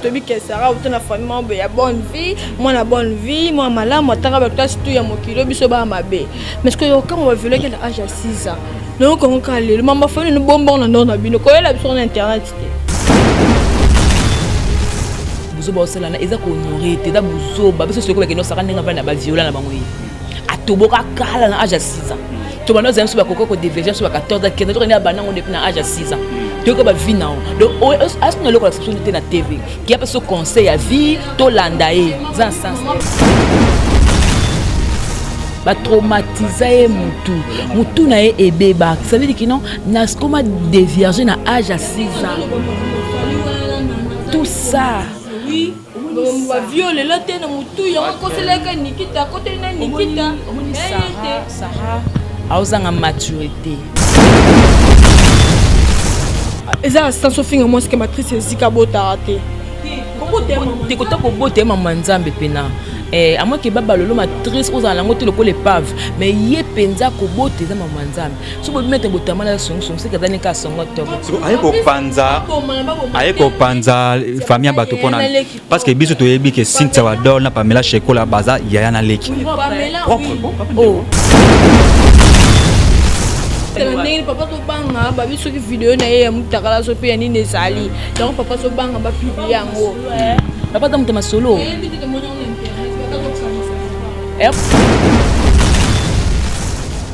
tobi que Sarah ou na famille ya bonne vie, moi na bonne vie, moi malamu atanga ba classe tout ya mokilo biso ba mabe. Mais ce que quand on va violer quel âge à 6 ans. Donc on calé, le maman fait une bonbon na bino ko la sur internet. Buzo ba osala na eza ko honorer te da buzo ba biso soko ba ke no saka ndenga ba na ba viola na bango yi. Atoboka kala na âge à 6 ans. Tu vas nous aimer beaucoup de divergence sur 14 ans, qui est depuis l'âge de 6 ans. Tu vas vivre dans. Donc, est-ce qu'on a l'option de la TV qui a ce conseil à vie, to landae, dans ce sens. Ba traumatiser mutu na e beba. Ça veut dire que non, n'a comment dévierger na âge à 6 ans. Tout ça. Oui. On va violer la tête na mutu, ya ko seleka Nikita, côté na Nikita. Sarah. Auzanga maturité. Eza sans finir moi ce que matrice Zika botarate. Te kota ko bote maman Nzambe pena. À moins que baba lolo matrice aux alango te le pave mais ye penza ko bote za maman Nzambe. So bo mettre botama la son c'est que dani ka songo to. Ayeko panza famille bato pona parce que biso to yebi que Cynthia Wadol na Pamela Sheko la baza yaya na leki. Oh. Papa to banga ba biso ki vidéo na ye mutakala so pe ni nezali donc papa so banga ba publier yango Papa ta mutema solo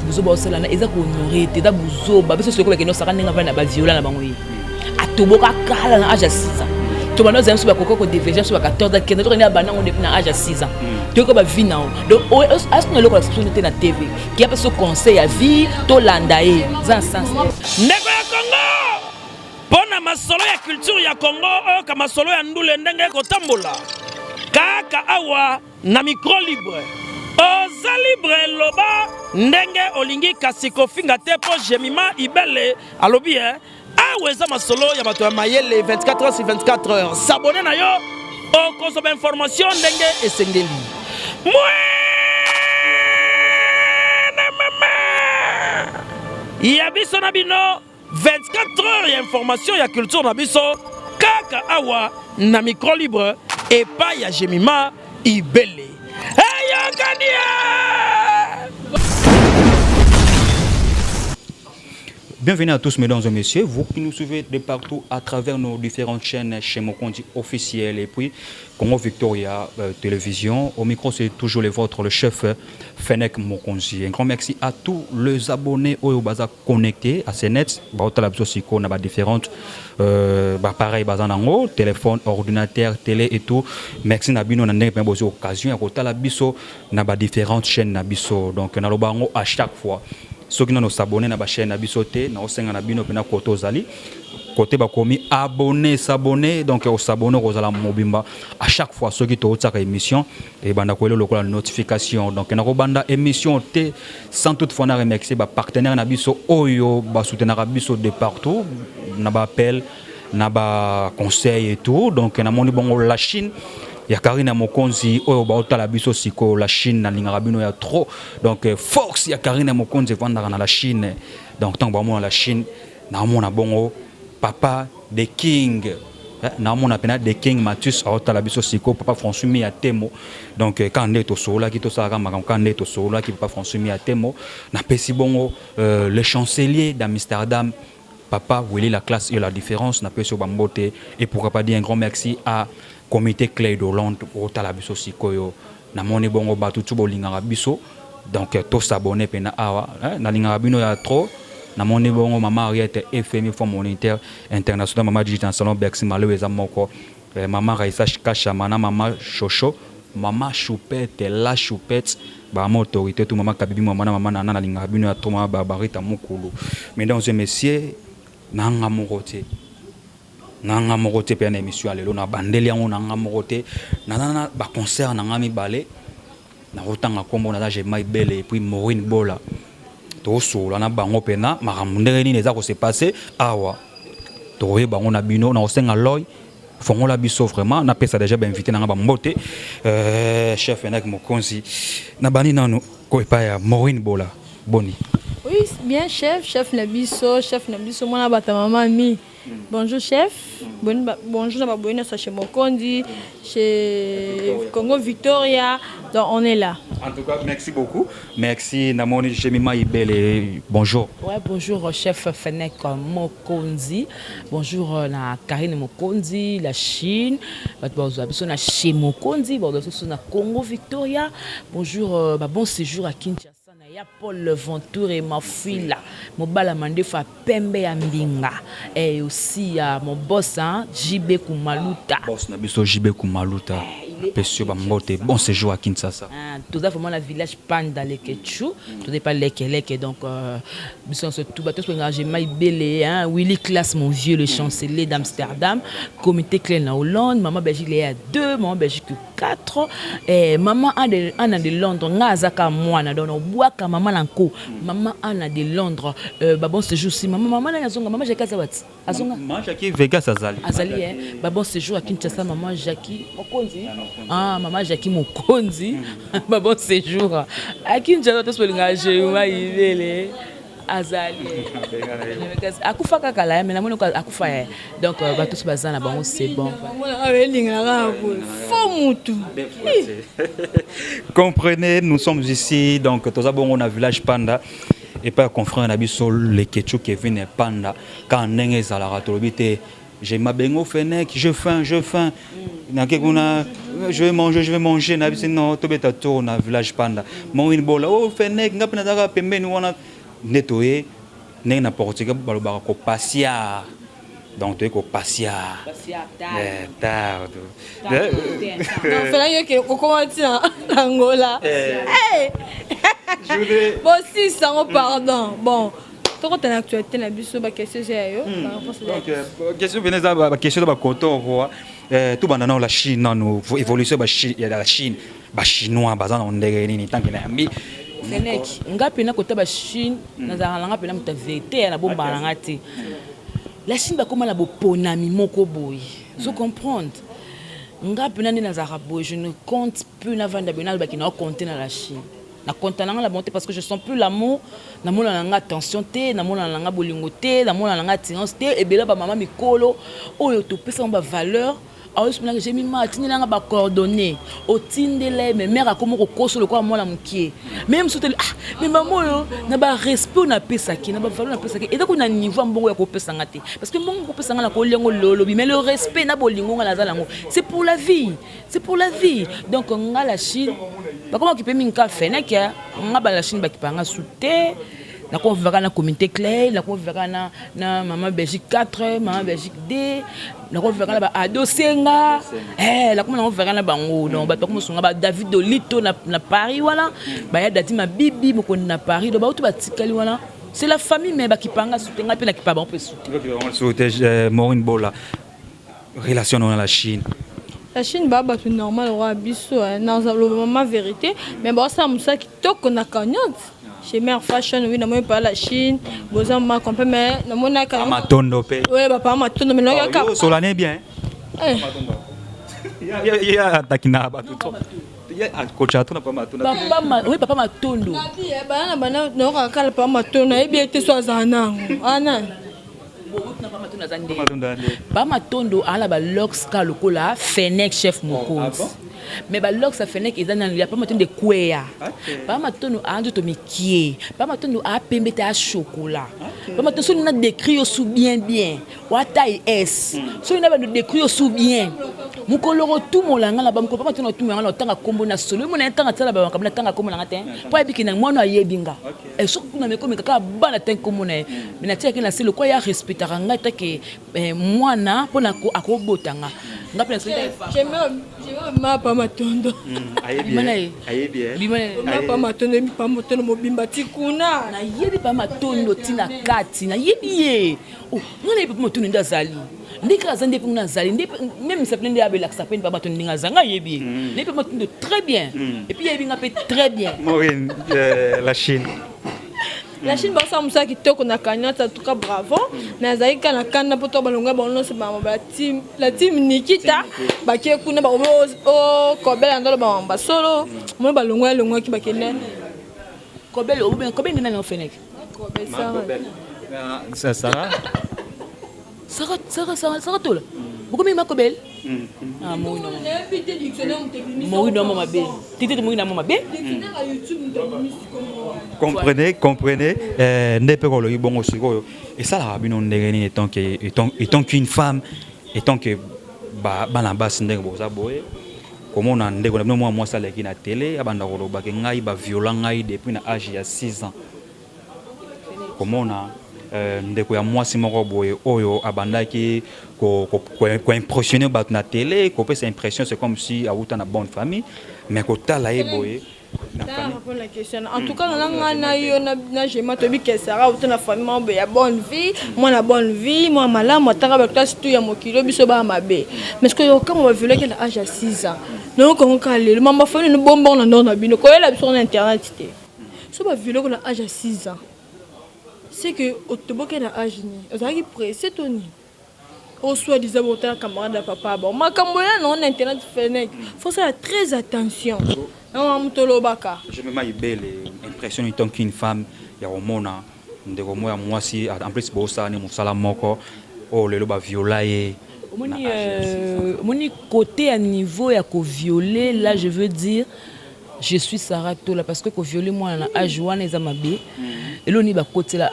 buzo ba osala na eza ko honorer te da buzo ba biso soko ba ke no saka ndenga na ba viola na bango yi atoboka kala na âge à 6 ans. Tu vas nous aimer sur beaucoup de divergence sur 14 ans, qui est depuis l'âge de 6 ans. Tu vas vivre dans. Donc, est-ce qu'on a l'option de la TV qui a ce conseil à vie, to landae, dans ce sens. Ndeko ya Congo! Pona masolo ya culture ya Congo, ka masolo ya ndule ndenge ko tambola. Kaka awa na micro libre. Oza libre loba ndenge olingi kasiko finga te po jemima ibele alobi Aweza masolo ya bato ya mayele 24 heures sur 24 heures. S'abonner na yo au consomme information ndenge esengeli. Ya biso na bino 24 heures ya information ya culture na biso kaka awa na micro libre et pas ya Jemima Ibele. Hey yo Kania! Bienvenue à tous mesdames et messieurs, vous qui nous suivez de partout à travers nos différentes chaînes chez Mokonzi officiel et puis Congo Victoria Télévision. Au micro c'est toujours le vôtre, le chef Fenek Mokonzi. Un grand merci à tous les abonnés au Baza connectés à CNET. On a différentes pareil bazanango, téléphone, ordinateur, télé et tout. Merci Nabino on a une occasion à côté la biso na différentes chaînes Nabiso. Donc on a le bango à chaque fois. Ceux qui nous s'abonnent à la chaîne Abisote, nous sommes abonnés à côté Zali. Côté bakomi abonner, s'abonner, donc on s'abonne aux ala mobimba. À chaque fois, ceux qui ont cette émission, et banda quoi le notification. Donc on a banda émission T sans toutefois na remercier ba partenaire Nabiso Oyo, ba soutenir Abiso de partout, na ba appel, na ba conseil et tout. Donc on a mon bon la Chine. Ya Karina Mokonzi oyo baota la biso siko la Chine na lingara bino ya trop donc force ya Karina Mokonzi vanda na la Chine donc tant ba la Chine na mona bongo papa the king na mona pena the king Mathus aota la biso siko papa François mi ya temo donc quand neto sola ki to saka makam quand neto sola ki papa François mi ya temo na pesi bongo le chancelier d'Amsterdam papa Willy la classe et la différence na pesi bambote et pourquoi pas dire un grand merci à comité clé de Londres pour la biso sikoyo na moni bongo batu tubo lingara biso donc to s'abonner pena awa na lingara bino ya trop na moni bongo mama Ariette FMI Fonds monétaire international mama digital salon Bercy malweza moko mama Raissa Kasha mana mama Chocho mama Choupette la Choupette ba autorité tout mama Kabibi mama nana na lingara bino ya trop mama Barbarita Mukulu mesdames et messieurs nanga morote nanga mokote pe na émission lelo na bandeli yango nanga mokote na ba concert nanga mibale na rotanga kombo na j'ai mai belle et puis Maureen Bola to so na bango pena makamundere ni neza ko se passer awa to ye bango na bino na osenga loy fongo la biso vraiment na pesa déjà ben invité nanga ba mbote chef Fenek Mokonzi na bani nanu ko pa ya Maureen Bola boni oui bien chef Nabiso moi na bata maman mi Bonjour chef. Bonjour à Babouina, chez Mokondi, chez Congo Victoria. Donc on est là. En tout cas, merci beaucoup. Merci Namoni Jemima Ibele. Bonjour. Ouais, bonjour chef Fennec Mokonzi. Bonjour na Karine Mokonzi, la Chine. Bonjour na chez Mokonzi, bonjour na Congo Victoria. Bonjour, bon séjour à Kinshasa. Il y a Paul Ventour et ma fille là. Mon bala mande fa pembe ya mbinga. Et aussi mon boss JB Kumaluta. Boss na biso JB Kumaluta. Monsieur Bambote, bon séjour à Kinshasa. Tout ça vraiment le village Panda Lekechu, tout n'est pas Leke donc biso se tout bateau engagé Maïbele Willy Class mon vieux le chancelier d'Amsterdam, comité clé en Hollande, maman Belgique il y a 2, maman Belgique 4 et maman Anna de Londres ngazaka moi na don boaka maman lanko, maman Anna de Londres bon séjour aussi maman na zonga maman Jackie Zawati azonga maman Jackie Vegas azali bon séjour à Kinshasa maman Jackie Mokonzi. Maman Jackie Mokonzi, bon séjour. À Kinshasa, tu peux l'engager, Maïbele, Azali. Akufa kakala, mais la monnaie akufa. Donc, tous bazan là, bon, c'est bon. Comprenez, nous sommes ici, donc tous abon on a village Panda. Et pas confrère on a biso les Ketchou qui viennent Panda. Quand n'engé zalara tolobite. J'ai ma bengo Fennec, je faim. Je vais manger. Non, tout bête à tour, na village Panda. Mon une bola, oh Fennec, n'a pas n'a pembe nous on a nettoyé, n'est na portugais balobara ko passia. Donc tu es ko passia. Tard. Non, Fennec que comment tu Angola. Bon si ça pardon. Bon. Quand tu as l'actualité, tu as question question de la coton, tout banana la Chine, nous évolution de la Chine, les Chinois, bazan on dégaine tant qu'il a mis. Fennec, ngapi na kota ba Chine, na zalanga pena muta vérité na bomba na ngati. La Chine ba comment la boponami moko boy. Vous comprendre? Ngapi na na zarabo, je ne compte plus na vanda benal ba qui na compter na la Chine. Na contenant la bonté parce que je sens plus l'amour na mona nanga attention té na mona nanga bolingo té na mona nanga attirance té et bela ba maman mikolo oyo to pesa ba valeur alors que j'ai mis ma tinela ba coordonnées au tindele mais mère a comment koso le quoi moi la mukie même soute mais maman yo na ba respect na pesa ki na ba valeur na pesa ki et donc on a niveau mbongo ya ko pesa ngate parce que mbongo ko pesa ngana ko lengo lolobi mais le respect na bolingo ngala za lango c'est pour la vie donc nga la Chine ba comment qui peut minka Fennec nga ba la Chine ba ki panga souté na ko vivaka na communauté clé na ko vivaka na maman Belgique 4 maman Belgique D na ko vivaka na ba ado senga la ko na ko vivaka na bango donc ba to ko sunga ba David Olito na Paris voilà ba ya dati ma bibi mo ko na Paris do ba to ba tikali voilà c'est la famille mais ba ki panga souté nga pe na ki pa ba on peut souté Maureen Bola relation dans la Chine. La Chine baba tout normal roi biso dans le moment vérité mais bon ça musa qui toko na cagnotte chez Mère Fashion oui na moi pas la Chine bozan ma compé mais na mona ka matondo pe oui papa matondo mais non ya ka solane bien ya takina ba tout ya kocha to na pas matondo oui papa matondo bana no ka kala papa matondo e bien te so zanango ana ba matondo ala ba lox ka lokola Fennec chef Mokonzi mais ba lox a Fennec ezana ya pa matondo de kwea ba matondo ando to mikie ba matondo a pembe ta chocolat ba matondo so na décrit sous bien wa taille S so na ba décrit sous bien mukoloro tout molanga la ba mukolo pa matondo tout molanga tanga kombo na solo mo na tanga tsala ba kabla tanga kombo na te po ebiki na mwana ayebinga e so kuna me komi kaka bana ten kombo na mais na tia ke na selo ko ya respect nga take mwana pona ko akobotanga nga pena sele je me pas matondo ayebi pas matondo mobimba tikuna na yebi pa matondo tina kati na yebi ngana yebi pa matondo ndazali ndika zande pe ngazali même ça plein de abela ça peine pa matondo ngazanga yebi ne pa matondo très bien et puis yebi nga pe très bien Maureen la Chine. La Chine ba sa musa kitoko na cagnotte en tout cas bravo mais zaika na kana poto balonga bono se ba la team Nikita ba ke kuna ba o kobela ndolo ba solo mo balonga longa ki ba kene kobela o bien kobela na Fennec kobela ça Sarah Sarah tola. Beaucoup même Makobel. Ah moi non. Moi non maman bé. Tite moi non maman bé. Comprenez. Ne peut pas le bon aussi. Et ça la bino ndengeni étant qu'une femme, étant que bana bas ndenge boza boye. Comment on a ndeko na moi ça leki na télé abanda ko ba ke ngai ba violent ngai depuis na âge ya 6 ans. Comment on a ndeko ya mwasi moko boye oyo abandaki ko impressionner ba na télé ko peut impression c'est comme si a uta na bonne famille mais ko tala e boye na famille la question en tout cas na yo na jema to bi que Sarah uta na famille mbo ya bonne vie moi na bonne vie moi malamu ataka ba classe tout ya mokilo biso ba mabe mais que yo quand on va violer qu'à l'âge de 6 ans donc on calé le maman famille no bonbon na non na bino ko la sur internet té so ba violer qu'à l'âge de 6 ans c'est que au toboke na âge ni ozaki pressé toni au soit disait bon camarade de papa bon ma camboya non internet fenêtre faut faire très attention non mutolobaka je me maille belle impression en tant qu'une femme ya romona ndeko moya mwasi en plus bo ça ni musala moko oh le ba violer moni côté à niveau ya ko violer là je veux dire je suis Sarah Tola parce que ko violer moi na âge wana ezamabe et l'oni ba kotela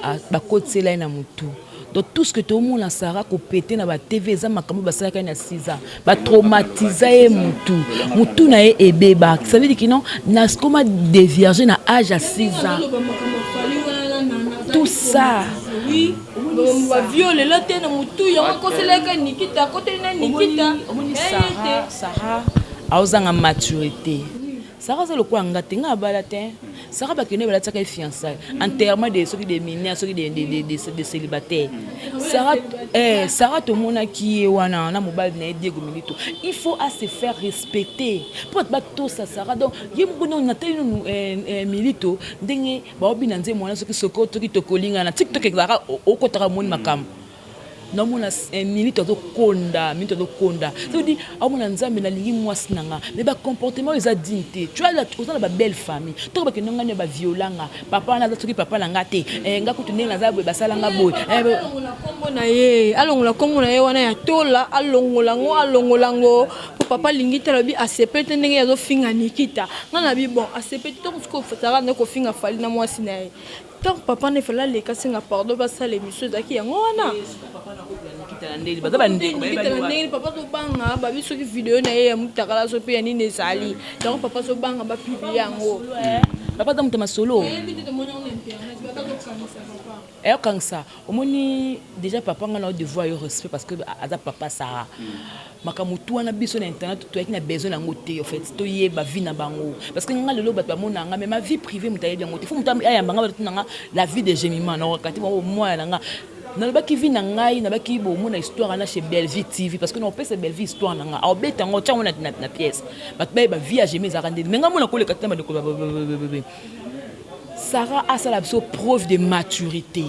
na mutu donc tout ce que tout le monde a Sarah ko pété na ba TV za makambo ba sala kana 6 ans ba traumatiser mutu na ebeba ça veut dire que non na skoma dévierger na âge à 6 ans tout ça oui on va violer la tête na mutu ya ko sala kana Nikita côté na Nikita Sarah a osanga maturité Sarah c'est le quoi ngatenga balatin Sarah ba kene bala tsaka fiançailles enterrement de ceux qui des mineurs ceux qui des célibataires Sarah to mona qui wana na mobile na Diego Milito il faut à se faire respecter pour ba tout ça Sarah donc yimbuno na tenu Milito ndenge ba obi na nzemwana ceux qui sokoto ki to kolinga na TikTok ezara okotaka moni makam non mon milite de konda ça veut dire à mon nzambe na lingi mwasi nanga mais ba comportement ils a dignité tu as la ba belle famille to ba kenanga ne ba violanga papa na zatuki papa na ngate nga kutunde na za boy basala nga boy alongola kombo na ye wana ya tola alongolango papa lingi talobi accepte ndenge yazo finga Nikita ngana bi bon accepte to ko fatara na ko finga fali na mwasi na ye tant papa ne fala le kasinga pardon ba ça l'émission zaki yango wana papa to banga ba biso ki vidéo na ye ya mutakala so pe ya nini ezali donc papa so banga ba publier yango papa dans mutama solo quand ça omoni déjà papa ngana devoir yo respect parce que ada papa Sarah makamutu wana biso na internet to yaki na besoin na ngote en fait to yeba vie na bango parce que ngana lelo bato mona nga mais ma vie privée mutaye bien ngote faut mutam aya mbanga bato nga la vie de Gemima na wakati moi nga na baki vie na ngai na baki bo mona histoire na chez Belleville TV parce que non peut c'est Belleville histoire na nga obeta ngo tcha ona na pièce bato ba vie à Gemima za rande mais nga mona ko le katama de ko Sarah a ça la preuve de maturité.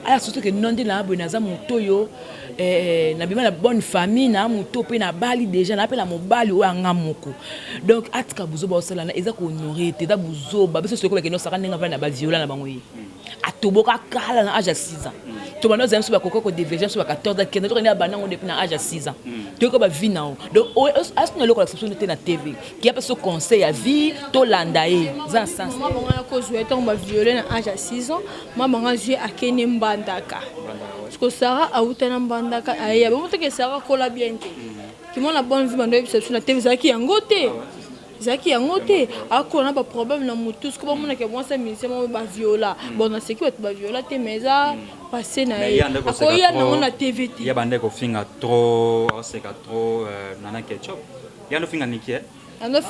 Alors surtout que non de la bonaza motoyo na bima na bonne famille na moto pe na bali déjà na appelle mon bali o anga moko. Donc atka buzo ba osala na eza ko honorer te da buzo ba biso soko ke no saka ndenga va na ba viola na bango yi. Atoboka kala na âge à 6 ans. To bano zem so ba koko ko divergence so ba 14 ans ke na to na bana ngo depuis na âge à 6 ans. To ko ba vie na o. Donc asko na loko la exception na TV. Qui a pas ce conseil à vie to landae. Za sens. Moi banga ko jouer tant ba violer na âge à 6 ans. Moi banga jouer à Kenya Mbandaka. Parce que Sarah a outé na Mbandaka aya ba moto ke Sarah kola bien te. Qui mon la bonne vie bando exception na TV zaki yangote. Zaki yangote akona ba problème na mutu ce que ba mona ke moi ça ministère mo ba viola. Bon na sécurité ba viola te meza passer na akoya na on na TV te. Ya bande ko finga trop seka trop nana ketchup. Ya no finga nikie. Alors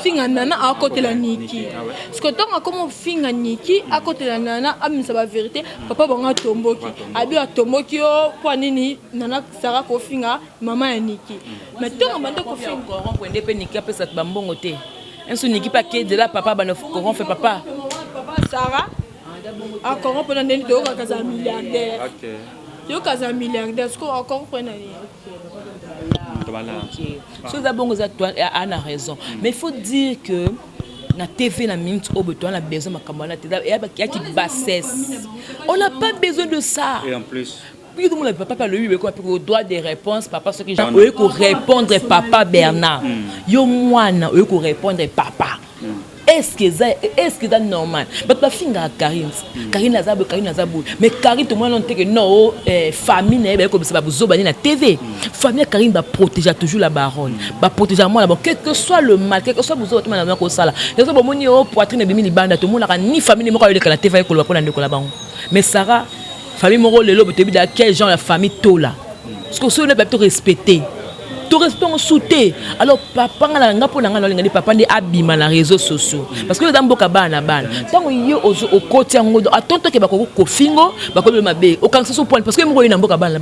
finga nana à côté la Niki. Parce que tant comme finga Niki à côté la nana am ça la vérité papa banga tomboki. Abi a tomboki o kwa nini nana Sarah ko finga maman ya Niki. Mais tant bande ko finga coron pour ndepé Niki après ça bambongo te. Un sou Niki pas que de là papa ba no coron fait papa. Papa Sarah a coron pour ndeni to ka kaza milliardaire. OK. Yo kaza milliardaire ce ko encore prendre So d'abord a raison mais il faut dire que na TV na minute au beton on a besoin de makamana te ya qui bassesse on n'a pas besoin de ça et en plus puis tout le monde papa le lui ko droit de réponse papa ce que j'ai eu ko répondre papa Bernard yo mwana eu ko répondre papa est-ce que c'est normal but la finga Karine Azabo mais Karine tout le monde on que non famille ne ko ba buzoba na TV famille Karine va protéger toujours la baronne va protéger moi là quel que soit le mal quel que soit buzoba tout na ko sala yo bo moni o poitrine bimi libanda tout le monde ni famille moko yo la TV ko la pona ndeko la bango mais Sarah famille moko lelo botebi da quel genre la famille tola parce que ceux ne peuvent pas respecter tout respect on souté alors papa nga nga pona nga linga papa ndi abima na réseaux sociaux parce que dans boka bana tant yo au côté ngodo atonto ke bako ko fingo bako le mabe au kanso point parce que mo yo na boka bana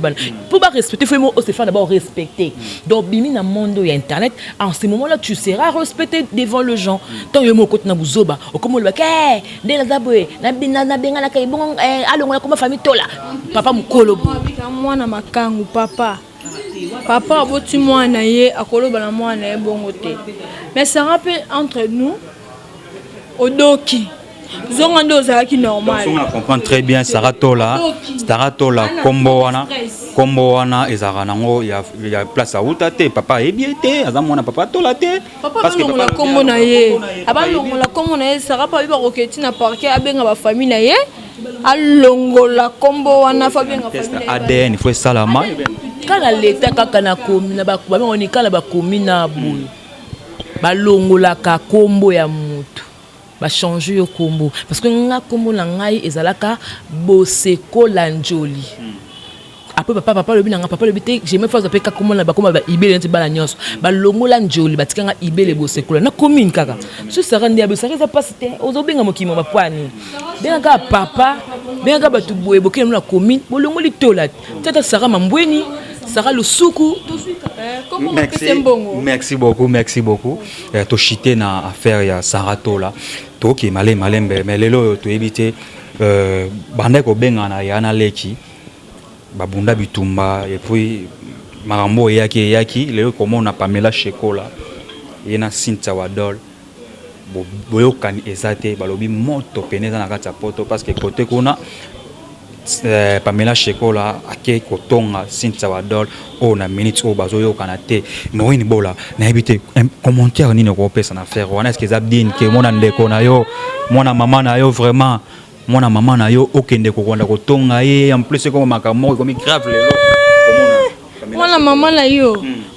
pour pas respecter faut se faire d'abord respecter donc bimi na monde ya internet en ce moment là tu seras respecté devant le gens tant yo mo côté na buzoba o comme le ke de la zaboe na bina na benga na kai bon alongo comme famille tola papa mukolo mwana makangu papa aboti mwana ye akoloba na mwana ye bongo te mais ça rappelle entre nous odoki zonga ndo zalaki normal on comprend très bien Sarah Tola kombo wana ezara nango ya place à utate papa ebiete azamona papa Tola te parce que la kombo na ye abalongola kombo na ye Sarah pa biba roketi na parquet abenga ba famille na ye alongola kombo wana fa benga famille ADN il faut salama kala leta kaka na komi na bakuba on kala bakomi na boyo balongola ka kombo ya mutu ba changer yo kombo parce que nga kombo na ngai ezalaka Boseko Lanjoli après papa le binanga papa le bité j'aime faire zapeka kombo na bakoma ba ibele nti bala nyos balongola Njoli batikanga ibele Boseko na commune kaka so sara ndia be sara za pasite ozobenga mokimo ba pwani benga papa benga batu boye bokene na commune bolongoli tola tata sara mambweni Sarah Lusuku. Merci beaucoup. To chité na affaire ya Sarah Tola. To ki malembe mais lelo to éviter bande ko benga na yana leki. Babunda bitumba et puis marambo yaki lelo comment on a Pamela Shekola. Yena Cynthia Wadol. Boyo kan ezate balobi moto peneza na kata poto parce que côté kuna Pamela Shekola ake kotonga Cynthia Wadol o na minutes o bazoyo kanate no ni bola na ebite commentaire ni ko pesa na faire wana est-ce que zabdine ke mona ndeko na yo mona mama na yo vraiment mona mama na yo okende ko konda kotonga ye en plus comme makamo comme grave lelo mona mama na yo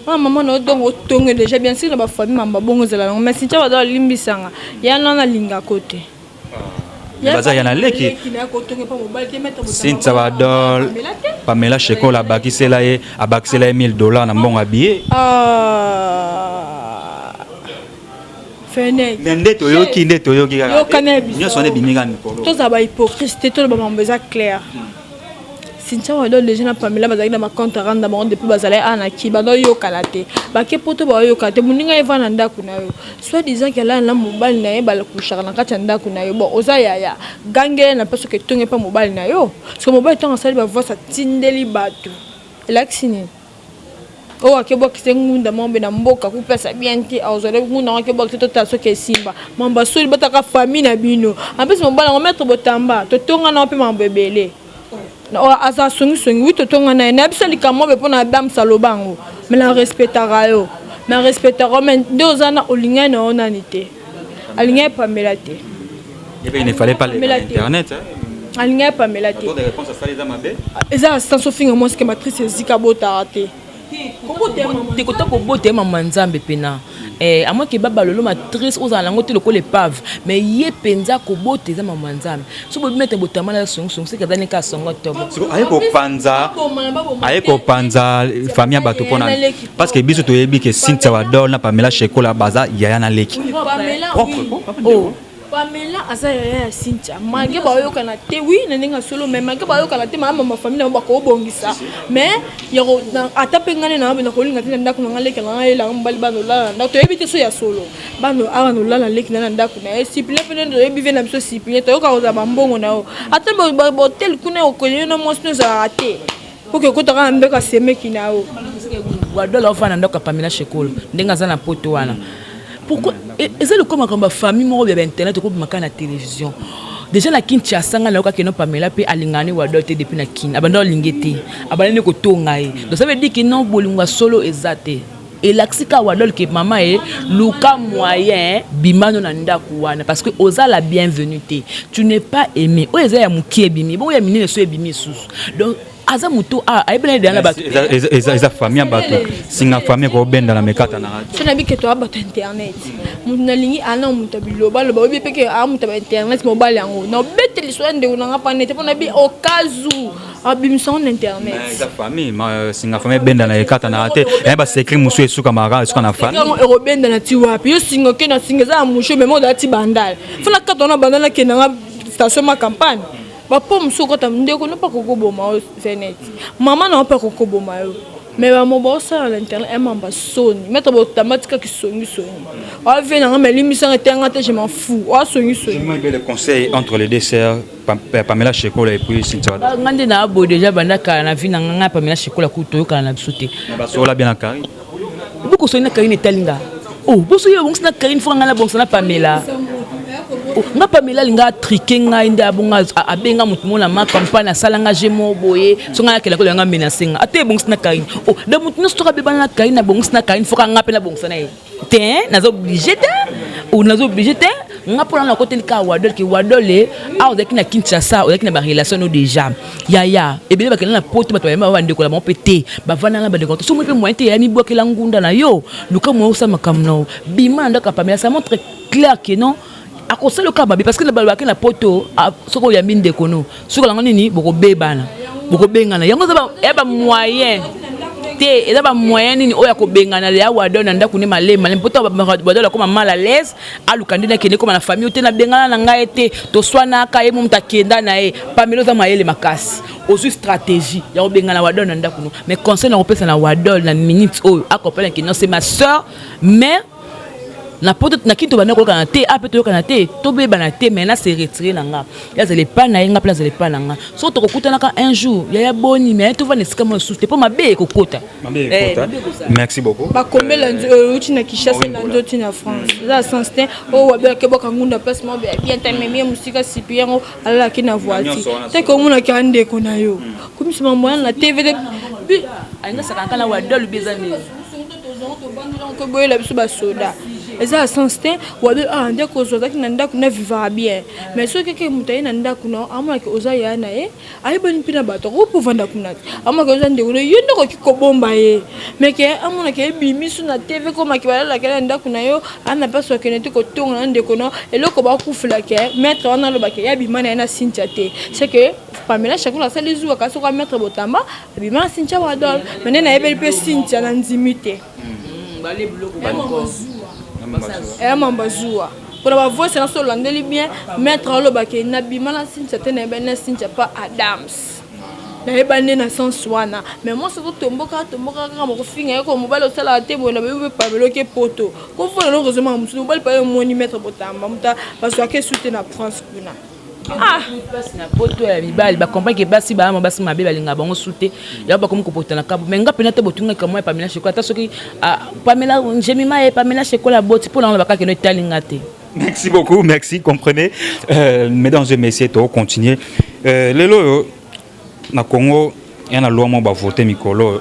mona mama na donc otonga déjà bien sûr na ba famille mamba bongo zela mais Cynthia Wadol limbisanga yana na linga côté baza yana leki Cynthia Wadol Pamela Shekola bakisela ye abakisela $1000 na mbongo abiye Fenek nde toyoki yo kanebis nyoso ne biminga mikolo to za ba hypocrite to ba mambeza clair Cynthia Wadol les gens Pamela bazali na compte randa bango depuis bazali ana ki ba do yo kalate ba ke poto ba yo kalate muninga eva na ndako na yo soit disant que là na mobile na ye ba kushaka na kati ndako na yo bon oza ya gangele na parce que tonge pa mobile na yo parce que mobile tonga sali ba voix sa tindeli bato elaxini o akebo kisengunda mombe na mboka ku pesa bien ti azole ngunda akebo to taso ke simba mamba soli bataka famille na bino en plus mobile ngo mettre botamba to tonga na pe mambebele asa songi oui totonga na na bisa likamo be pona dame salobango mais la respectera yo mais respectera mais deux ans olinga na onanité alinga Pamela te il ne fallait pas l'internet alinga Pamela te des réponses à ça les amabe eza sans sofinga moi ce que matrice zika bota raté te kota ko bote mama nzambe pena à moi que baba lolo matrice aux alango te lokole pave mais ye penza ko bote za mama nzambe so bo mettre botama la song c'est que dani ka songo tobo aye ko panza famille bato pona parce que biso to yebi que Cynthia Wadol na Pamela Shekola baza yaya na leki propre Pamela asa ya Cynthia mage ba yo kana te oui na ninga solo mais mage ba yo kana te mama famille na ba ko bongisa mais yaro atape ngane na ba ko linga te ndako na leki na ela mbali bano la na to ebite so ya solo bano ara no la leki na ndako na siple pene do ebive na biso siple to ka oza bambongo na o ata ba tel kuna o ko na mosno za ate pour que kota ka mbeka semeki na o Wadol ofana ndako Pamela Shekola ndenga za na poto wana pourquoi et c'est le comme famille mo be internet ko maka na télévision déjà na Kinshasa nga na yoka keno Pamela pe alingani wadol te depuis na kin abanda lingete abanda ko tonga e donc ça veut dire que non bolingwa solo ezate et l'axika wadol que maman est luka moyen bimano na ndaku wana parce que oza la bienvenue tu n'es pas aimé o eza ya mukie bimi bon ya minene so ebimi susu donc aza muto ayebele de na bato eza famille bato singa famille ko benda na mekata na so na biketo abato internet mutu na lingi ana mutu biloba loba obi peke mutu ba internet mobile yango na beteli so ndeko na ngapa net pona bi okazu abimson internet eza famille singa famille benda na ekata na te ba secret musu esuka mara esuka na famille ngo benda na ti wapi yo singa ke na singa za musho memo da ti bandal funa katona bandala ke na station ma campagne ba pom so kota ndeko no pa kokoboma fenet mama na pa kokoboma yo mais ba mo bossa à l'internet et mamba soni mettre ba automatique ki soni a vient na mais l'émission était ngate je m'en fous a soni je me le conseil entre les deux sœurs Pamela Shekola et puis Cynthia ngande na abo déjà bandaka na vie na nganga Pamela Shekola ku to yoka na bisote ba so la bien akari beaucoup soni na Karine Talinga oh boso yo bonga na Karine fo ngala bonga na Pamela nga Pamela linga triquer nga inda bonga abenga mutu mona ma campagne salanga jemo boye so nga kela ko nga menacinga ate bonga na Karine oh da mutu no stoka beba na Karine na bonga na Karine fo nga pe na bonga na ye te nazo obligé te ou nazo obligé te nga pona na côté ka wadol ki wadole a ozaki na Kinshasa ozaki na ba relation déjà ya ebele bakela na poto bato ba bande ko la mon pété ba vana na ba de compte so mo pe moyen te ya mi bokela ngunda na yo luka mo sa makamno bima ndaka Pamela ça montre clair que non a conseil le kababi parce que le balwa na poto soko ya minde kono soko la nini boko bebana boko bengana yango za ba moyen te eza ba moyen nini oya ko bengana ya wadon na ndaku ne malema poto ba wadon comme mal à l'aise alukandi na kene comme na famille te na bengana na ngai te to swana ka ye mumta kenda na e Pamela za mayele makasi ozu stratégie ya ko bengana wadon na ndaku no mais conseil na kopesa na wadon na minute oyo accompagner que non c'est ma sœur mais na poto na kinto bana ko kana te ape to kana te to be bana te mais na se retirer na nga ya zele pa na nga place zele pa na nga so to kokutana ka un jour ya boni mais to va nesika mo sous te po mabe kokota merci beaucoup ba komela uti na Kinshasa na ndoti na France za senstin o wa be ke boka ngunda place mo be bien tamemie musika sipiengo ala ki na voiture te ko muna ki ande ko na yo comme si maman na TV de ainda sakanga na wadol bezani ko boyela biso ba soda eza senstin wa be ndeko zozaki na ndako na vivre bien mais so keke mutaye na ndako na amona ke oza yana ayi bani pina bato ko pouvoir ndako na amona ke oza ndeko yo ndeko kikobomba ye mais ke amona ke bimisu na TV ko makibala la ke na ndako na yo ana paso ke neti ko tonga na ndeko na eloko ba kufula ke maître wana lo ba ke ya bimana na Cynthia te c'est que Pamela Shekola ça les jours ka so ka maître botamba bimana Cynthia wadol mais na yebeli pe Cynthia na nzimite balé bloko balko Mambazua. Pour la voix, c'est un seul landeli bien. Mettre le baquet, Nabimala Cynthia, Tenebene Cynthia, pas Adams. N'avez na sens wana. Mais moi, c'est tout tomboka, mon finger, comme mobile au salaire, on avait pas bloqué poto. Qu'on fait heureusement, on ne peut pas mon mettre botamba, parce que soutien la France. na poto ya mibali ba comprendre que basi ba mabasi mabe balinga bango soute ya ba comme kopota na kabo mais nga pena te botunga comme Pamela Shekola ta soki Pamela Njemima et Pamela Shekola boti pour la bakaka no talinga te. Merci beaucoup, merci, comprenez. Mesdames et messieurs, on continue. Lelo na Congo, il y a une loi qui va voter Mikolo.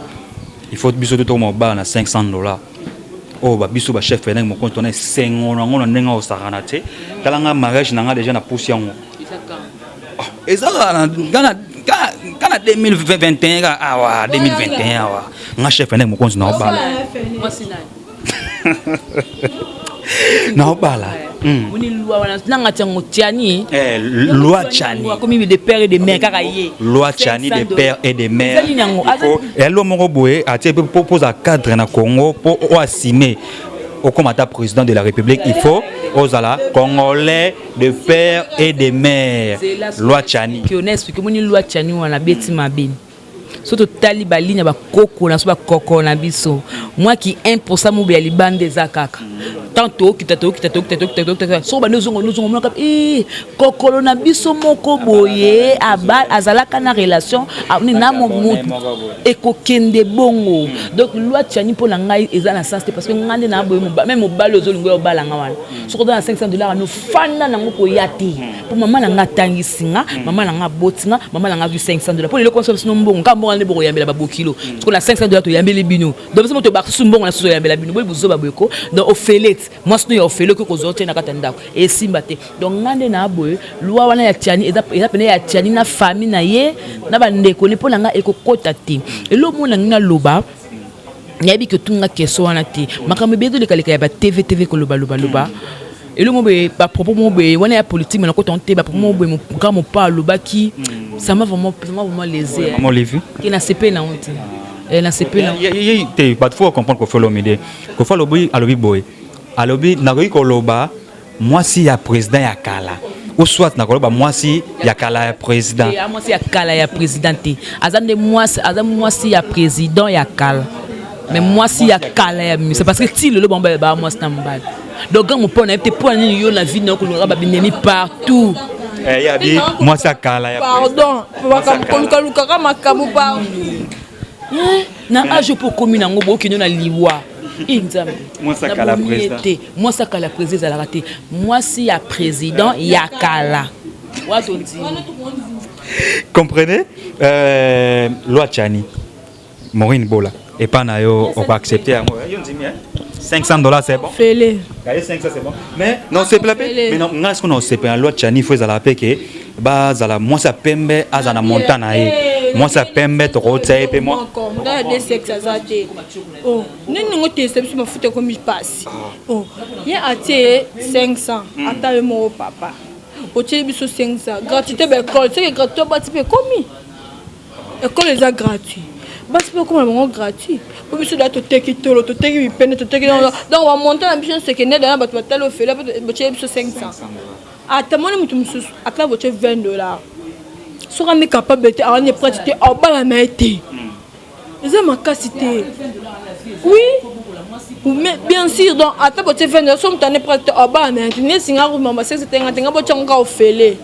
Il faut biso to mo ba na $500. Oh ba biso ba chef feneng mo compte on est 5 on ndenga o sarana te. Kalanga mariage nanga déjà na pousse yango. Et ça quand 2021 awa 2021 awa nga chef feneng mo compte na ba. Moi c'est là. Na bala. Oni loi wana nanga tiango tiani. Loi Tchani. Comme des pères et des mères kaka yé. Loi Tchani des pères et des mères. Et l'homme Roboé a propose à cadre na Congo pour assumer au comité président de la République, il faut aux ala congolais de pères et des mères. Loi Tchani. Qui on explique que moni loi Tchani wana beti mabini. surtout tali baligne ba koko na so ba koko na biso moi qui 1% mo ya libande za kaka tanto kita so ba nous on kokolo na biso moko boye abal azalaka na relation ni na mo ekokende bongo donc loi tchani pour na ngai eza na sens parce que ngande na boye même mobalo ozolingo yo balanga wana so ko dans $500 no fanda na ngoko yati pour maman na ngatangisinga maman na ngabotinga maman na ngavu $500 pour le conseil sinon mbongo kambo ngane boko yambela babokilo parce que na $500 to yambeli bino donc so to baksu mbongo na so yambela bino boy buzo babweko donc ofelet moi sinon ofele ko kozote na katandako et simba te donc ngande na boye loi wana ya tiani eza pene ya tiani na famille na ye na bandeko ne pour nga ekokota te elo mona ngina loba yabi que tunga keso wana te makambe bedo le kaleka ya ba TV ko loba elo mo be ba propos mo be wana ya politique mais na ko tonte ba propos mo be mo kama pa loba ki ça m'a vraiment lésé maman Lévi qui na CP na honte na CP na te ba faut comprendre ko fait l'omide ko fa lobi alobi boy alobi na ko loba moi si ya président ya kala ou soit na ko loba moi si ya kala ya président et moi si ya kala ya présidenté azande moi si ya président ya kala mais moi si ya kala c'est parce que si le bon ba moi stambal donc quand mon pona était pour yo la vie na ko loba binemi partout yabi moi si ya kala ya pardon ko luka makabu pardon na age pour commune ngo boki na liwa inzambe moi ça kala président moi ça kala président la raté moi si ya président ya kala what on dit comprenez loi Tchani Maureen Bola et pas na yo on va accepter yo dit bien $500 c'est bon félé 500 c'est bon mais non c'est pas mais non ngas qu'on c'est pas loi Tchani faut za la que ba za la moi ça pembe azana montana moi ça permet de retirer et moi dans des sexes azate oh nini ngote c'est ma foute comme il passe oh il y a até 500 ata mo papa o tché biso 500 gratuité be école c'est gratuit ba type commis école est gratuit ba type comme mon gratuit o biso da to teki tolo to teki bi peine to teki donc on monter la mission c'est que né dans ba to talo fait là bo tché biso 500 ata mo mutu musu ata bo tché $20 sera mais capable de avoir une pratique en bas la maîtrise. Ils ont ma capacité. Oui, mais bien sûr, donc à ta beauté faire de somme t'en es pratique en bas la maîtrise. Ni si on maman c'est un gars qui a fait.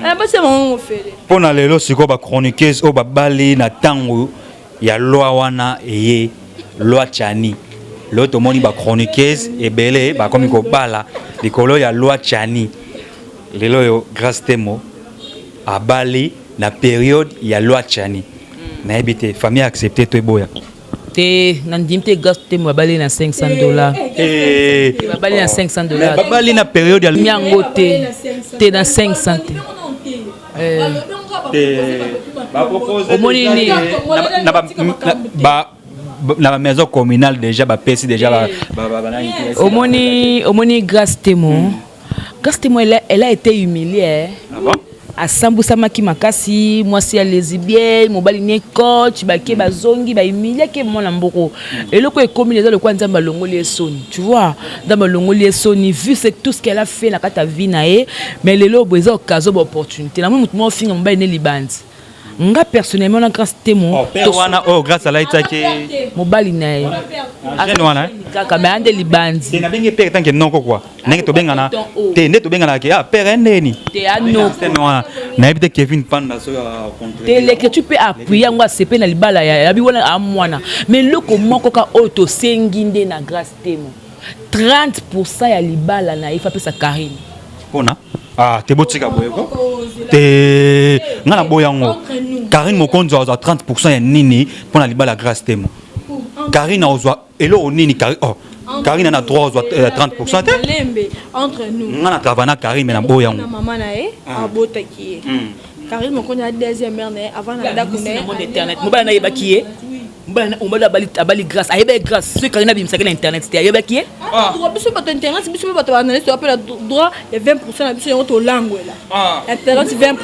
Pas c'est mon fait. Pour na lelo siko ba chroniqueuse o ba bali na tango ya loi wana eye loi Tchani. L'autre moni ba chroniqueuse et belé ba comme ko bala likolo ya loi Tchani. Lelo yo grâce temo à Bali la période il y a loi Tchani na habité famille accepté toi boya te nandimte gaste mo Bali na $500 Bali na $500 Bali na période ya nyango te na 500 ba proposer omoni ni na maison communale déjà ba pesi déjà omoni Gastemo Gastemo elle a été humiliée ah bon à Sambusamaki makasi moi si lesbienne mobali ne coach bake bazongi ba humilié ke mon mboko et le ko communé dans le coin nzamba longoli soni tu vois dans longoli soni vu c'est tout ce qu'elle a fait na kata vie nae mais lelo boza occasion opportunité na mutu mo finga mobali ne libandi nga personnellement na grâce témoin grâce à l'aide que mobali nae jeune wana kaka mais ande libandi te na bengi père tant que non quoi nenge to benga na te ne to benga na ke père ndeni te ano na ebite Kevin Panda so rencontrer te l'écriture peut appuyer ngwa sepe na libala ya bi wona amwana mais loko moko ka auto senginde na grâce témoin 30% ya libala na ifa pesa Karine pona ah te botika boyeko te ngana boyango Karine Mokonzo a 30% ya nini pona libala grâce témoin Karine ozwa elo nini Karine a droit à 30% entre nous. On a travaillé avec Karine mais na boyango maman na abotaki Karine Mokonzo a deuxième mère avant na dakune mon internet mobile na yebaki on va bali grâce ayebe grâce ce Karine bimisa na internet c'était ayebaki droit biso pas internet biso pas analyse tu appelle droit il y a 20% na biso to langue là internet 20%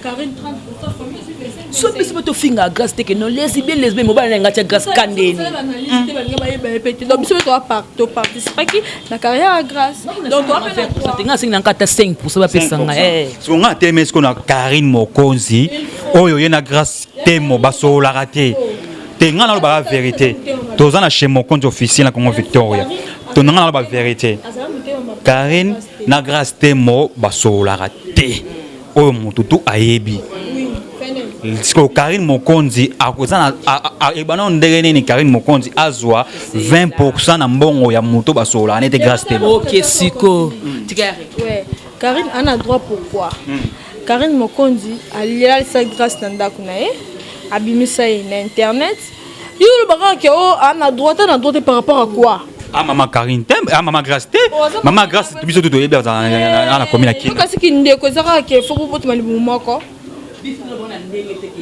Karine 30% so biso bato finga grâce te que non lesbien mobile na ngati grâce kandeni donc biso bato to participer qui na carrière à grâce donc ça tenga sing na kata 5% ba pesanga so nga te mes ko na Karine Mokonzi oyo ye na grâce te mo baso la raté te nga na ba vérité toza na chez Mokonzi officiel na Congo Victoria to nga na ba vérité Karine na grâce te mo baso la raté oyo mututu ayebi Siko Karine Mokonzi akozana ebana ndenge nini Karine Mokonzi azwa 20% na mbongo ya moto basola nete grâce te. OK siko. Ouais, Karine a un droit pourquoi? Karine Mokonzi a sa grâce na ndako na ye, abimisa na internet. Yo le baka ke o a droit par rapport à quoi? Ah maman Karine Tembe, ah maman grâce te. Maman grâce biso tout yebi na commune ki. Kasi ki ndeko zaka ke faut pour te malibu moko.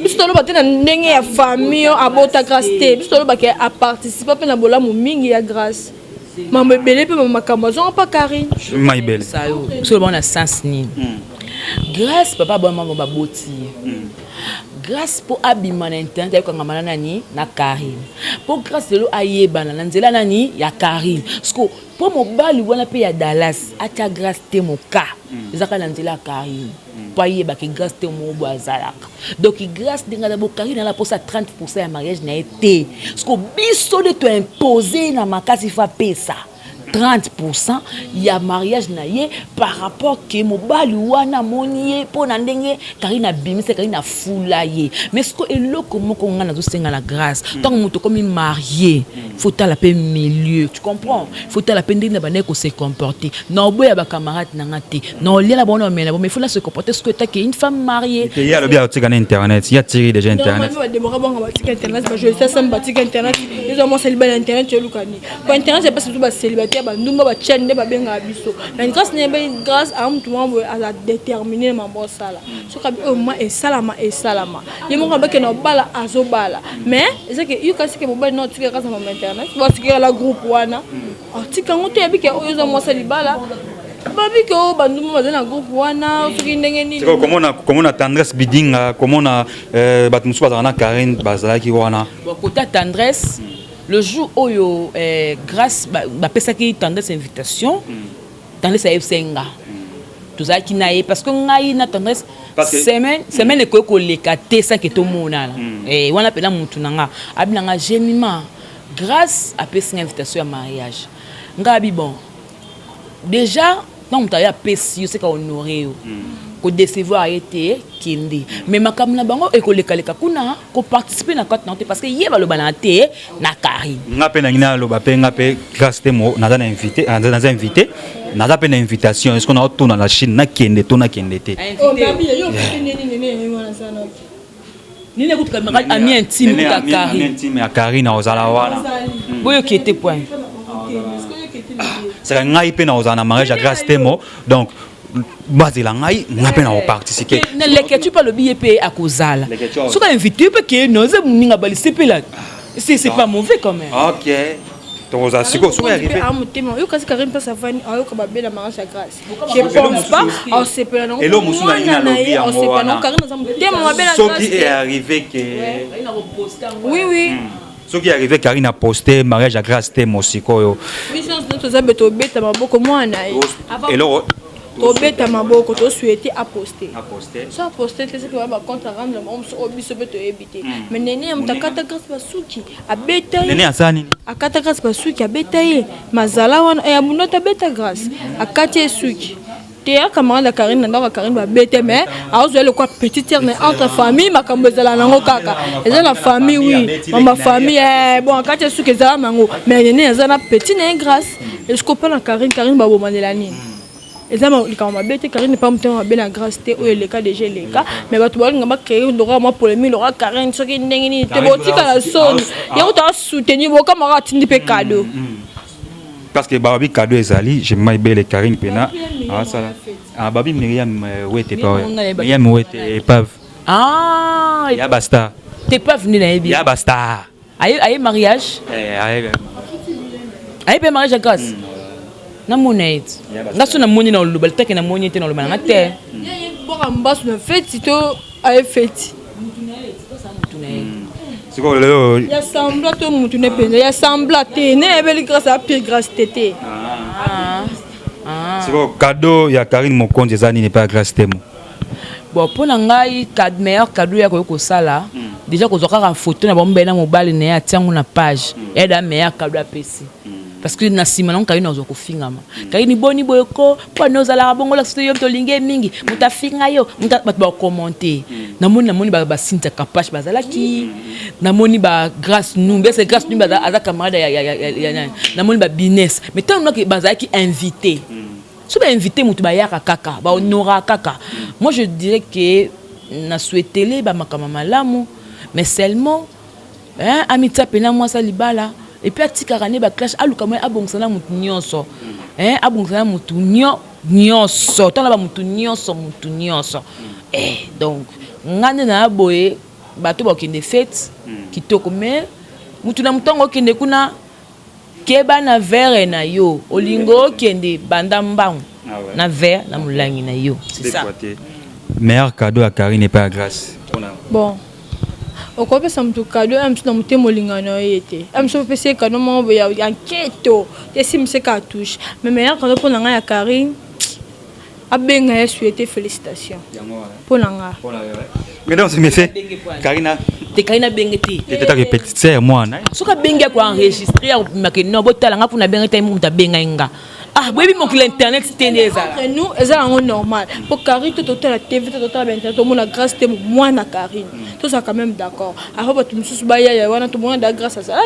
Biso tolo batena ndenge ya famille abota grâce te. Biso tolo bake a participer pe na bolamu mingi ya grâce. Maman belé pe maman kamazo pas Karine. Maman belle. Ça yo. Biso bon na sens ni. Grâce papa bon maman ba boti. Grâce pour abima na internet ko ngamana nani na Karine. Pour grâce de lo ayeba na nzela nani ya Karine. Sko pour mobali wana pe ya Dallas acha grâce te moka. Ezaka na nzela Karine. Paye ba que grâce te mo boazalaka. Donc grâce de ngada bo Karine na pour ça 30% ya mariage na été. Sko biso de te imposer na makasi fa pesa. 30% ya mariage na ye par rapport que mobali wana moniye po na ndenge Karine abimisa Karine fula ye mais ce que eloko moko ngana zo senga la grâce tant moto comme marié faut ta la peine milieu tu comprends faut ta la peine de na ko se comporter non boya ba camarade na ngati non lela bona mais il faut la se comporter ce que ta que une femme mariée il y a le bien tu gagner internet il y a tiré déjà internet internet je sais ça me internet ils ont mon célibataire internet tu lukani pour internet c'est pas surtout ba célibataire ba ndumba ba chaîne ba benga biso mais grâce ne ba grâce à un tout monde à déterminer mambo sala so ka au moins et salama il mo ba que no bala azobala mais c'est que you kasi que mo ba no tika grâce à internet bo tika la groupe wana tika ngote ya bike oyo za mo salibala babi ko banduma bazana groupe wana soki ndenge nini comment on a tendresse bidinga comment on a batmusu bazana Karine bazala ki wana bon côté tendresse le jour où grâce bah pesa qui tendresse invitation tendresse à Fsenga tout ça qui naie parce que ngai na tendresse semaine e ko lekate ça que tout monde là et on appelle mutu nanga abinanga gemima grâce à pesa invitation à mariage ngabi bon déjà non tu as pesi c'est honoré ko décevoir été kindi mais makamna bango e ko lekaleka kuna ko participer na carte parce que yeba lo banate na Karine ngape na ngina lo bape ngape grâce te mo na invité na za pe na invitation est-ce qu'on a tourné la Chine na kende to na kende te oh babi yo ni ne kutuka ami intime ka Karine intime ya Karine ozala wana boyo qui était point c'est ngai pe na ozana mariage à grâce te mo donc base la ngai ngape na participer ne leke tu pas le billet payé à Kozala so ka invité pe que non c'est ninga bali là c'est pas mauvais quand même OK toza siko so arrivé à mon témoin yo kasi Karine passe avant ayo ka ba bela mariage à grâce je pense pas on se peut non et l'homme sous na lobby en moi non Karine ça me témoin ba bela grâce ce qui est arrivé que oui ce qui est arrivé Karine a posté mariage à grâce te mosiko yo mission de toza beto beta maboko mwana et là tobeta maboko to souhaiter à poster ça poster c'est que ba compte rendre on so biso beto ebité mais nene amtakata grâce basuki abeta nene asani akata grâce basuki abeta ye mazala wana ya munota beta grâce akati suki Théa camarade Karine ndaka Karine ba bête mais azo le quoi petite sœur entre famille makambo ezala nango kaka ezala la famille oui mama famille bon akati suki ezala mango mais nene ezala petite na grâce et je comprends Karine ba bomandela nini ezama quand ma bête Karine pas monter ma belle grâce té o le cas déjà les cas mais ba to ba ngamba créer ndora moi polémique lora Karine soki ndenge ni te botika la sonne ya uta soutenir bo camarade tindi pe cadeau parce que babi cadeau ezali je m'ai belle Karine pena ah ça ah babi Myriam wete pas Myriam wete épave ah ya basta t'es pas venu là bien ya basta aïe mariage aïe pe mariage à grâce na monete ngaso na moni na lobal take na moni te na lobal ngate bon ambasso na fête to aïe fête C'est quoi le... Il y a semblant tout le monde, il y a semblant, il y a grâce à pire grâce tété. C'est quoi cadeau, il y a Karine Mokonzi, des années n'est pas grâce témo. Bon, pour le meilleur cadeau, il y a ça là. Déjà, quand on a une photo, on a une mobile, on a une page. Et un meilleur cadeau à PC. Parce que na sima non Karine ozo kofingama. Karine boni boyoko, po nozala bongo la studio to linge mingi, mutafinga yo, muta ba commenter. Namoni ba sinta kapage bazala ki. Namoni ba grâce nous, c'est grâce nous ba za camarade ya namoni ba business. Mais tant que bazala ki invité. Si vous invité mutu ba yaka kaka, ba honora kaka. Moi je dirais que na souhaité les ba makama malamu, mais seulement amita pena moi ça libala. Et puis, si Karane ba clash, aluka moi abongana mutu nyonso, abongana mutu nyonso, tant là mutu nyonso. Donc, ngane na boye, bato ba kende fête, kitoko mais mutu na mutongo kende kuna keba na verre na yo, olingo kende bandambang na verre na mulangi na yo, c'est ça. Meilleur cadeau à Karine n'est pas grâce. Bon. Au quoi ça me touche cadeau, je me suis dit molingano été. Je me suis fait cadeau mon voyage en keto. Et si me c'est cartouche. Mais meilleur cadeau pour l'anga Karine. Abenga souhaité félicitations. Pour l'anga. Mesdames et messieurs, Karina. Te Karina bengeti. T'étais ta petite sœur moi. Ce que benga quoi enregistrer mais non botalanga pour na bengeta mu ta benga. Ah, oui, mon internet c'était entre nous, c'est normal. Pour Karine, tout autour de la TV, tout autour de l'internet, tout le monde a grâce à moi, na Karine. Tout ça quand même d'accord. Alors, tout le monde se bat, tout le monde a grâce à ça.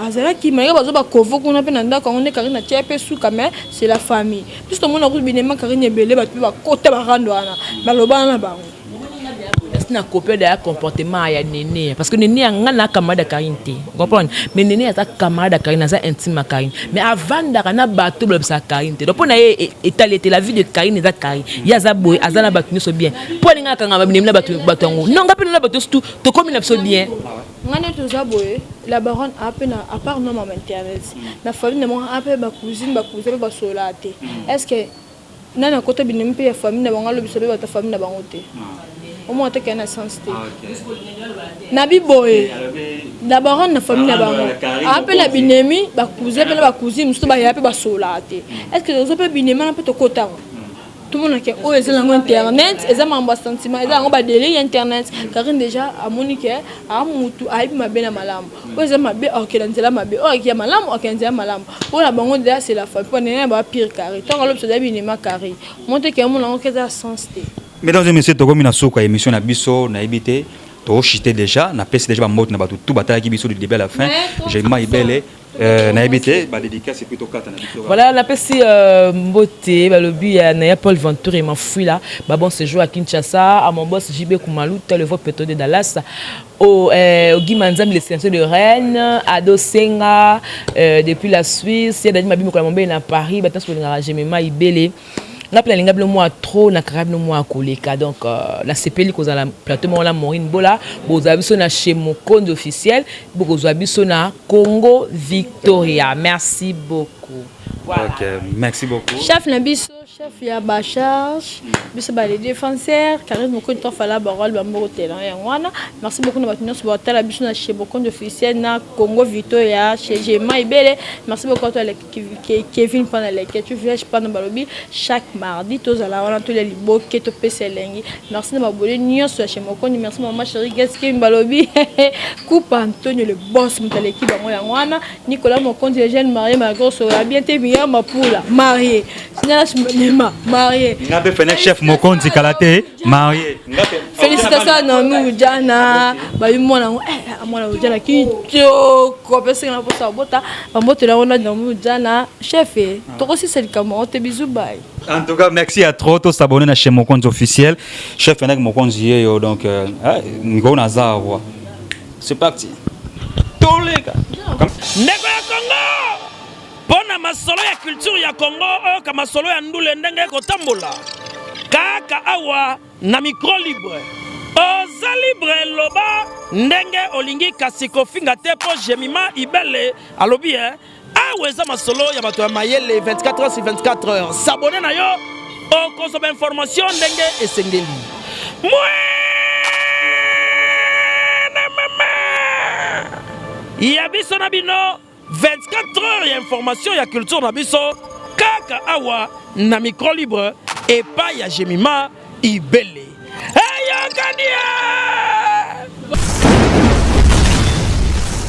Azalaki, mais il y a des gens qui ont fait quand on est Karine, c'est la famille. Tout le monde a dit Karine est belle, mais tu vas côté barandouana. Mais le ban là-bas. Na copie de comportement ya Néné parce que Néné a ngana camarade Karine te comprendre mais Néné a ta camarade Karine ça intime Karine mais avant d'arana bateau blab sa Karine te donc on a étalé la vie de Karine et Karine ya za boy azana bateau so bien pour nga kanga Néné na bateau non ngapi na bateau tout to comme il so bien ngana to za boy la baronne à peine à part non maman internet la famille na moi appelle ba cousine ba solate est-ce que nana côté binemi pe ya famille na bangalo bisobe ba ta famille na bangote au moins tu as un sens nabi boy d'abord na famille na bango appelle la binemi ba cousin pe ba cousine musto ba ya pe ba solate est-ce que les autres binemi na pe to kota tout le monde qui oh ils ont internet ils ont un sentiment ils ont ba délire internet car déjà à monique à mutu a ma bena malam ils ont ma be OK dans la ma be OK malam OK dans malam pour la bango déjà c'est la famille pour ne ba pire carré tant l'autre c'est binemi carré monter que mon on que ça sens. Mesdames et messieurs, tokomi na soko émission na biso na ibité to chité déjà na pèse déjà ba mot na ba tout bataille qui biso du début à la fin j'ai ma ibélé na ibité ba dédicace c'est plutôt 4 na biso voilà la pèse mboté ba lobi na Paul Venture et m'enfuit là ba bon séjour à Kinshasa à mon boss JB Koumalou le vote péto de Dallas au Guy Manzam les séances de Rennes à Dosenga depuis la Suisse il y a ma bimi ko mon na Paris ba tant sur j'ai ma ibélé na pela linga moi trop na karabno moi koleka donc la CPL ko za la plateau mo la Maureen Bola boza biso na chez Mokonzi officiel bozo biso na Congo Victoria merci beaucoup voilà. OK merci beaucoup chef Nabiso chef ya ba charge biso ba les défenseurs Karine Mokonzi to fala barol ba mboko tela ya wana merci beaucoup na batunyo so batala biso na chez Mokonzi officiel na Congo Victoria chez Jema Ibele merci beaucoup à toi Kevin pendant les que tu viens pendant balobi chaque mardi tous à la wana tous les liboke to peselengi merci na babole nyonso chez Mokonzi merci maman chérie Gaski Mbalobi coupe Antonio le boss mutaleki bango ya wana Nicolas Mokonzi les jeunes mariés malgré so bien te bien ma poula marié signala marié ngabe fene chef Mokonzi Kalate marié félicitations à nous Jana ba mwana mwana Jana ki ko pesa na posa bota bambote la ona dans Jana chef to aussi c'est le comment te bisou bye. En tout cas, merci à trop de s'abonner chez Mokonzi officiel. Chef Fenech Mokonzi, donc, c'est parti. Tous les gars. Ndeko ya Congo. Pona masolo ya culture ya Congo, ka masolo ya ndule ndenge ko tambola. Kaka awa na micro libre. Oza libre loba ndenge olingi kasiko finga te po jemima ibele alobi Aweza masolo ya bato ya mayele 24 heures sur 24 heures. S'abonner na yo au consomme information ndenge esengeli. Mwe na mama ya biso na bino 24 heures ya information ya culture na biso kaka awa na micro libre epai ya Jemima Ibele. Ayokania!